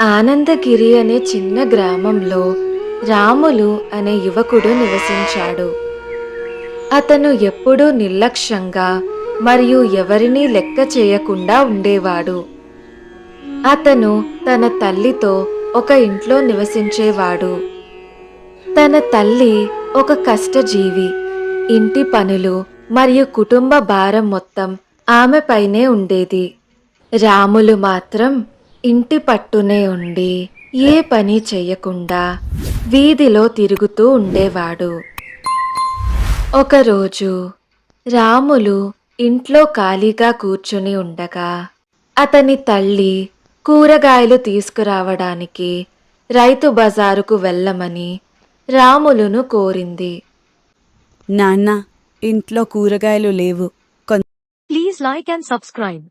ఆనందగిరి అనే చిన్న గ్రామంలో రాములు అనే యువకుడు నివసించాడు. అతను ఎప్పుడూ నిర్లక్ష్యంగా మరియు ఎవరినీ లెక్క చేయకుండా ఉండేవాడు. అతను తన తల్లితో ఒక ఇంట్లో నివసించేవాడు. తన తల్లి ఒక కష్టజీవి. ఇంటి పనులు మరియు కుటుంబ భారం మొత్తం ఆమెపైనే ఉండేది. రాములు మాత్రం ఇంటి పట్టునే ఉండి ఏ పని చెయ్యకుండా వీధిలో తిరుగుతూ ఉండేవాడు. ఒకరోజు రాములు ఇంట్లో ఖాళీగా కూర్చుని ఉండగా అతని తల్లి కూరగాయలు తీసుకురావడానికి రైతు బజారుకు వెళ్ళమని రాములును కోరింది. నాన్న, ఇంట్లో కూరగాయలు లేవు. Please like and subscribe.